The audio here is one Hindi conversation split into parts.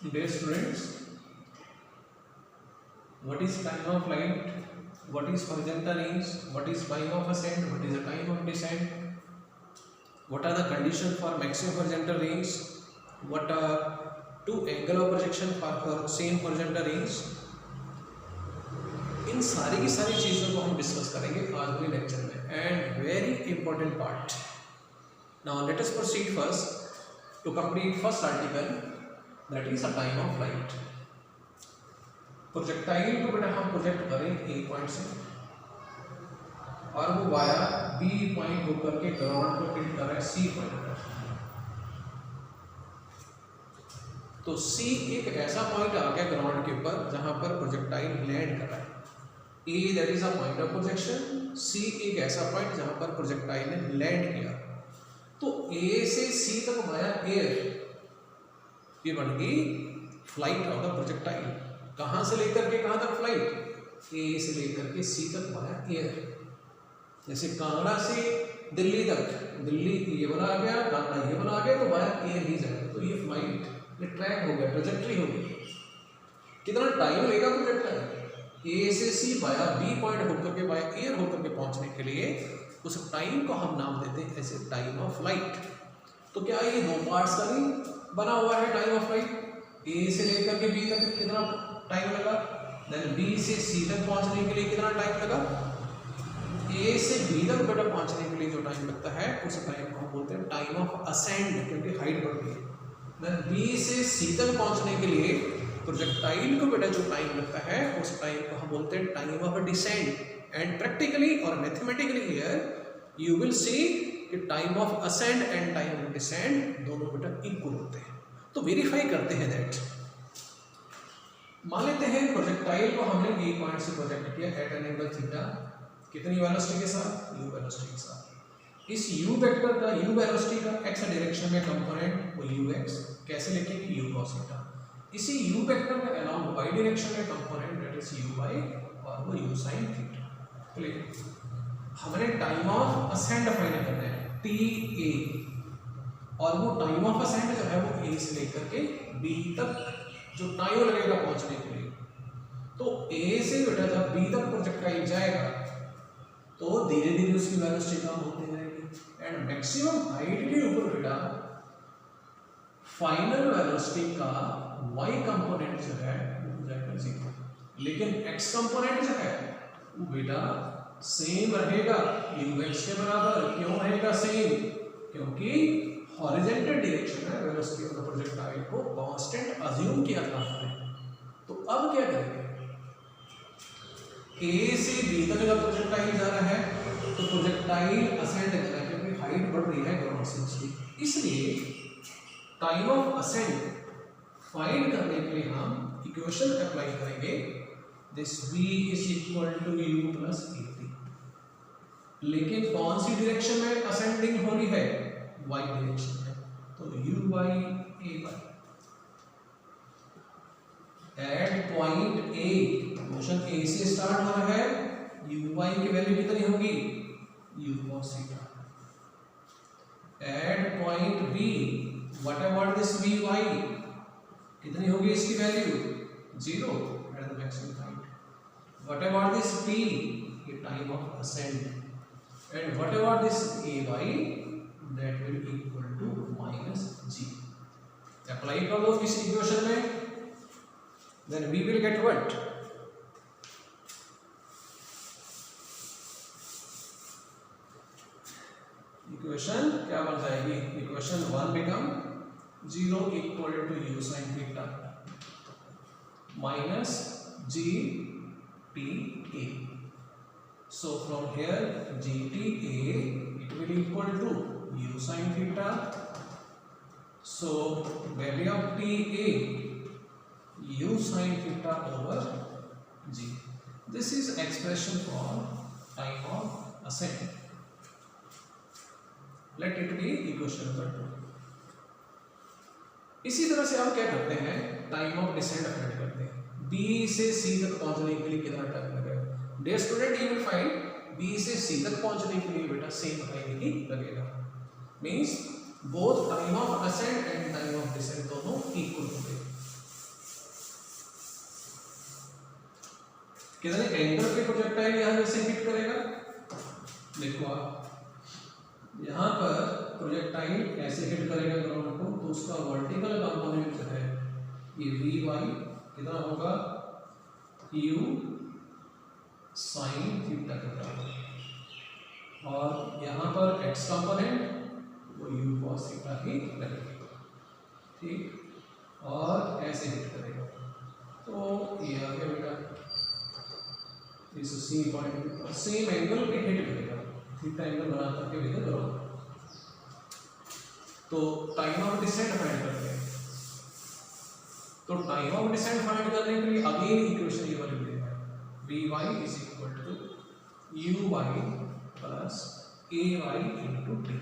Dear students, what is time of flight? What is horizontal range? What is time of ascent? What is the time of descent? What are the conditions for maximum horizontal range? What are two angle of projection for same horizontal range? इन सारी की सारी चीज़ों को हम डिस्कस करेंगे आज के लेक्चर में and very important part. Now let us proceed first to complete first article that is a time of flight. Projectile को बेटा हम प्रोजेक्ट करें ए पॉइंट से और वो वाया बी पॉइंट होकर के ग्राउंड को हिट कर रहा है सी पॉइंट पर. तो सी एक ऐसा पॉइंट आ गया ग्राउंड के ऊपर जहां पर प्रोजेक्टाइल लैंड कर रहा है. A that is a point of projection. C एक ऐसा पॉइंट जहां पर प्रोजेक्टाइल ने लैंड किया. तो ए से सी तक वाया एयर ये बन गई फ्लाइट ऑफ द प्रोजेक्टाइल. कहां से लेकर के कहां तक फ्लाइट? ए से लेकर के सी तक वाया एयर. जैसे कांगड़ा से दिल्ली तक, दिल्ली ये वाला आ गया, कांगड़ा ये वाला आ गया, तो वाया एयर ही जाएगा. तो ये फ्लाइट ये ट्रैक हो गया, ट्रेजेक्टरी हो गई. कितना टाइम लेगा प्रोजेक्टाइल ए से सी वाया बी पॉइंट होकर के वाया एयर होकर के पहुंचने के लिए? उस टाइम को हम नाम देते हैं ऐसे टाइम ऑफ फ्लाइट. तो क्या ये दो पार्ट्स का नहीं बना हुआ है टाइम ऑफ फ्लाइट? ए से लेकर के बी तक कितना टाइम लगा, देन बी से सी तक पहुंचने के लिए कितना टाइम लगा, ए से बी तक बेटा पहुंचने के लिए जो टाइम लगता है उस टाइम को हम बोलते हैं टाइम ऑफ असेंड, क्योंकि हाइट बढ़ गई है. देन बी से सी तक पहुंचने के लिए प्रोजेक्टाइल को बेटा जो टाइम लगता है उस टाइम को हम बोलते हैं time of descent. And practically और mathematically here you will see कि time of ascend and time of descent दोनों बेटा इक्वल होते हैं. तो वेरीफाई करते हैं दैट. मान लेते हैं प्रोजेक्टाइल को हमने ए पॉइंट से प्रोजेक्ट किया एट एन एंगल थीटा. कितनी वेलोसिटी के साथ? u वेलोसिटी के साथ. इस u वेक्टर का u वेलोसिटी का x डायरेक्शन में कंपोनेंट वो ux कैसे लिखेंगे? u cos theta. इसी u वेक्टर का अलोंग y डायरेक्शन में कंपोनेंट दैट इज uy और वो u sin थीटा. क्लियर? हमने टाइम ऑफ असेंड फाइंड करना है ta और वो टाइम ऑफ असेंड जो है वो a से लेकर के b तक जो टाइम लगेगा पहुंचने के लिए. तो a से बेटा जब b तक प्रोजेक्टाइल जाएगा तो धीरे धीरे उसकी वेलोसिटी कम होती जाएगी एंड मैक्सिमम हाइट के ऊपर बेटा फाइनल वेलोसिटी का y कंपोनेंट जो है वो जाएगा 0. लेकिन x कंपोनेंट जो है वो बेटा सेम रहेगा ux के बराबर. क्यों रहेगा सेम? क्योंकि हॉरिजॉन्टल डायरेक्शन है वेलोसिटी ऑफ द प्रोजेक्टाइल को कांस्टेंट अज्यूम किया था हमने. तो अब क्या करेंगे? ए से बी तक जब प्रोजेक्टाइल जा रहा है तो प्रोजेक्टाइल असेंड कर रहा है क्योंकि हाइट बढ़ रही है ग्राउंड से. इसलिए टाइम ऑफ असेंड फाइंड करने के लिए हम इक्वेशन अप्लाई करेंगे. This v is equal to u plus at. लेकिन कौन सी डायरेक्शन में असेंडिंग हो रही है? y डायरेक्शन में. तो u by a by at point a, motion a से स्टार्ट हो रहा है. uy की वैल्यू कितनी होगी? u cos theta. At point b what about this vy कितनी होगी इसकी value? 0 at the maximum height. What about this p ये time of ascend. And what about this ay that will equal to minus g. Apply कर दो इस इक्वेशन में, then we will get what? Equation क्या बन जाएगी? Equation 1 become 0 equal to u sin theta minus g t a. So from here g t a it will equal to u sin theta. So value of t a u sin theta over g. This is expression for time of ascent. Let it be equation number 2. इसी तरह से हम क्या करते हैं? टाइम ऑफ डिसेंट फाइंड करते हैं. b से c तक पहुंचने के लिए कितना टाइम लगेगा? Dear student you will find b से c तक पहुंचने के लिए बेटा सेम टाइम ही लगेगा. Means both time of ascent and time of descent दोनों इक्वल होंगे. कितने एंगल पे प्रोजेक्टाइल यहाँ से हिट करेगा। देखो आप यहाँ पर प्रोजेक्टाइल ऐसे हिट करेगा ग्राउंड को, तो उसका वर्टिकल कंपोनेंट जो है ये वी वाई कितना होगा, यू साइन थीटा के बराबर, और यहाँ पर एक्स कंपोनेंट वो यू कॉस थीटा ही लगेगा, ठीक, और ऐसे हिट करेगा। तो ये आ गया बेटा इस सी पॉइंट के पास सेम एंगल पे हिट करेगा, थीटा एंगल बना करके विद ग्राउंड। तो टाइम ऑफ डिसेंट फाइंड करते हैं। तो टाइम ऑफ डिसेंट फाइंड करने के लिए अगेन इक्वेशन ये वाली देना है, V Y is equal to U Y plus A Y into T.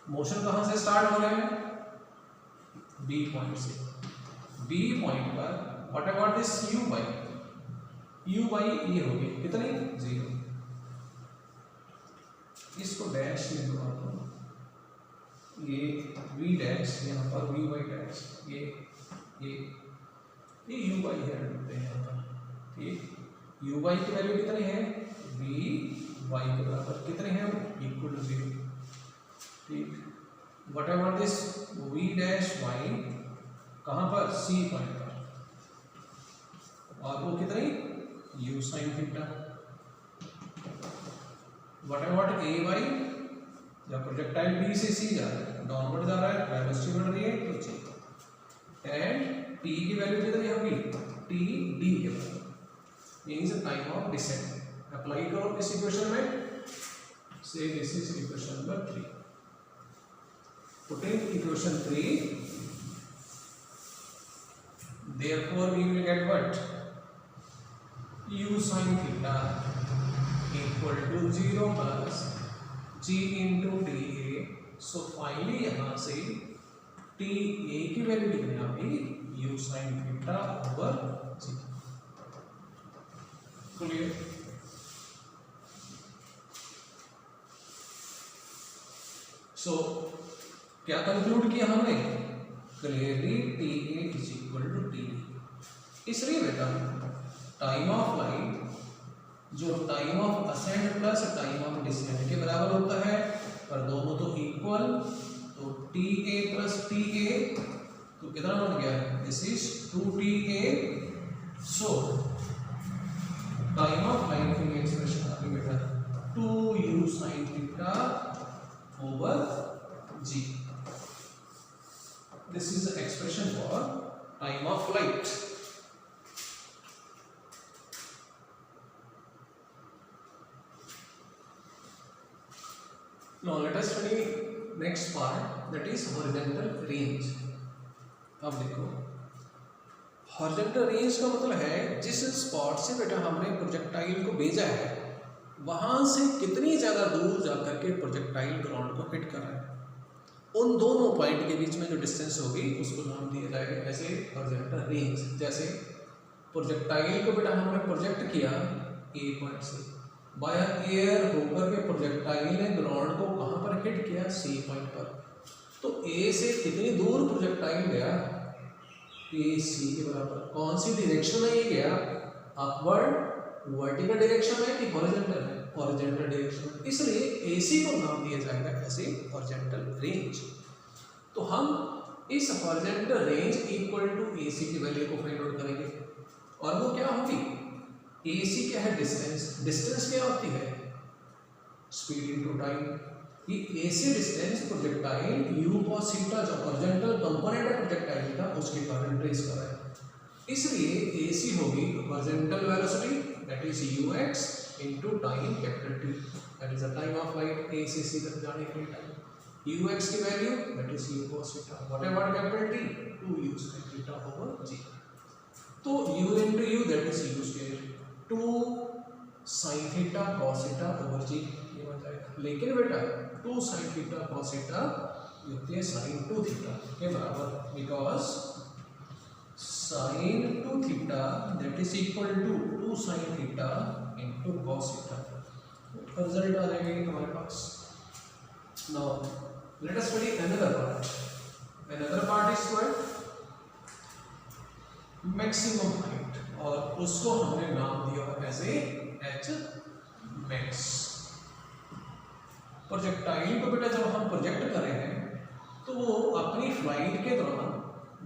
Motion कहाँ से स्टार्ट हो रहा है, बी पॉइंट से। बी पॉइंट पर what about this U Y, U Y ये होगी कितनी 0, इसको डैश में दो, ये वी डैश यहाँ पर वी वाई डैश, ये यू वाई है ढूंढते हैं यहाँ पर, ठीक। यू वाई की वैल्यू कितनी है, वी वाई के बराबर कितने हैं, इक्वल टू 0, ठीक। What about this V dash Y कहाँ पर, सी पॉइंट पर, और वो कितनी U sine theta. What about A Y, जब प्रोजेक्टाइल बी से सी जा रहा है, डाउनवर्ड जा रहा है, वेलोसिटी बढ़ रही है, तो सी, एंड टी की वैल्यू कितनी होगी, टी डी के बराबर, means time of descent. Apply करो इस इक्वेशन में, से this is equation number 3। Put in equation 3, therefore we will get what, u sin theta equal to 0 plus g into ta। So finally यहाँ से टी ए की वैल्यू कितनी आ गई, u sin theta over g। Clear. So क्या कंक्लूड किया हमने, clearly T A is equal to T D. इसलिए बेटा टाइम ऑफ लाइट जो time of ascend plus time of descend के बराबर होता है, पर दोनों तो इक्वल, तो T A plus T A तो कितना बन गया, this is 2ta। So time of flight की एक्सप्रेशन आ गई बेटा 2u sin theta over g। This is the expression for time of flight. Now let us study next part, that is horizontal range। अब देखो horizontal range का मतलब है जिस स्पॉट से बेटा हमने प्रोजेक्टाइल को भेजा है वहां से कितनी ज़्यादा दूर जाकर के प्रोजेक्टाइल ग्राउंड को हिट कर रहा है, उन दोनों पॉइंट के बीच में जो डिस्टेंस होगी उसको नाम दिया जाएगा ऐसे हॉरिजॉन्टल रेंज। जैसे प्रोजेक्टाइल को बेटा हमने प्रोजेक्ट किया ए पॉइंट से, बाय एयर होकर के प्रोजेक्टाइल ने ग्राउंड को कहाँ पर हिट किया, सी पॉइंट पर। तो ए से कितनी दूर प्रोजेक्टाइल गया, ए सी के बराबर। कौन सी डायरेक्शन में ये गया, अपवर्ड वर्टिकल डायरेक्शन में कि हॉरिजॉन्टल है, हॉरिजॉन्टल डायरेक्शन में, इसलिए एसी को नाम दिया जाएगा ऐसे हॉरिजॉन्टल रेंज। तो हम इस horizontal range equal to AC की वैल्यू को फाइंड आउट करेंगे, और वो क्या होगी, एसी क्या है, डिस्टेंस। डिस्टेंस क्या होती है, स्पीड इनटू टाइम। ये AC distance projectile you cos theta जो हॉरिजॉन्टल कंपोनेंट है प्रोजेक्टाइल का उसके कारण ट्रेस कर रहा है, इसलिए एसी होगी horizontal velocity that is ux into time capital T, that is the time of light a से c तक जाने के लिए टाइम। ux की value that is u cos theta, whatever capital T 2u sin theta over g। तो u into u that is u square 2 sin theta cos theta over g ये बन जाएगा। लेकिन बेटा 2 sin theta cos theta ये होती है sin 2 theta के बराबर, because sin 2 theta that is equal to 2 sin theta into cos theta। Result आ जाएगा हमारे पास। Now let us study another part। Another part is what, maximum height और उसको हमने नाम दिया as a H max. Projectile को बेटा जब हम प्रोजेक्ट कर रहे हैं तो वो अपनी फ्लाइट के दौरान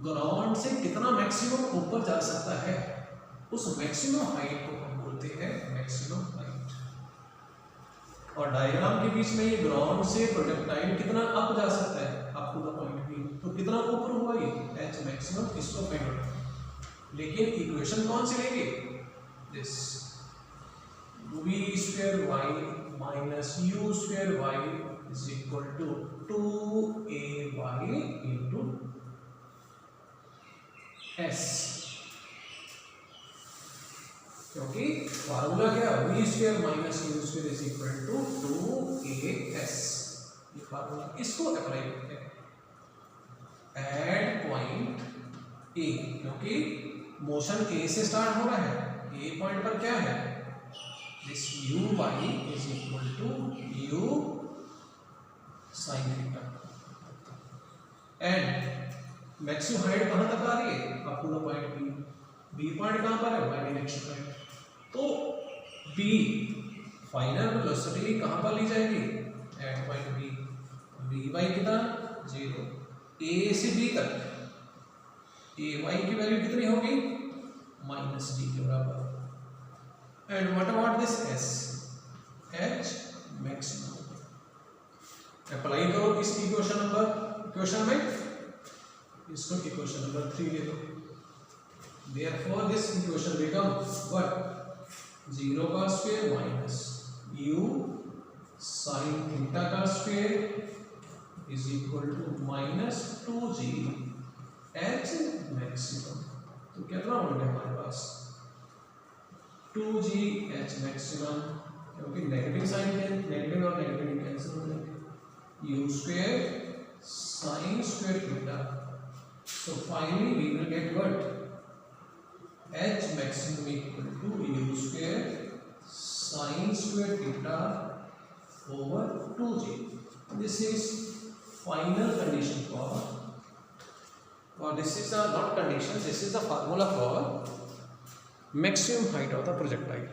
ग्राउंड से कितना मैक्सिमम ऊपर जा सकता है, उस मैक्सिमम हाइट को हम बोलते हैं मैक्सिमम हाइट। और डायग्राम के बीच में ये ग्राउंड से प्रोजेक्टाइल कितना अप जा सकता है up to the point B, तो कितना ऊपर हुआ ये एच मैक्सिमम, इसको फाइंड आउट। लेकिन इक्वेशन कौन सी लेंगे, this v square y minus u square y is equal to 2ay into s, क्योंकि फार्मूला क्या v square minus u square is equal to 2as, ये फार्मूला, इसको अप्लाई करते हैं एट पॉइंट ए, क्योंकि मोशन ए से स्टार्ट हो रहा है, ए पॉइंट पर क्या है, this u y is equal to u sin theta, and maximum height कहां तक आ रही है, up to the point B, B point कहां पर है, y डायरेक्शन में, तो b फाइनल वेलोसिटी कहां पर ली जाएगी, at point B, v y कितना 0, a से b तक a y की वैल्यू कितनी होगी माइनस d के बराबर, and what about this s, h maximum. Apply करो इस इक्वेशन में, इसको इक्वेशन नंबर 3 ले लो, therefore this equation become what 0 का square minus u sin theta का square is equal to minus 2g h maximum. तो कितना हो गया हमारे पास 2g h मैक्सिमम, क्योंकि नेगेटिव साइन है, नेगेटिव और नेगेटिव कैंसिल हो जाएंगे, u square sin square theta, so finally we will get what h maximum equal to u square sin square theta over 2g. This is final condition for, or this is a not condition, this is the formula for maximum height of the projectile.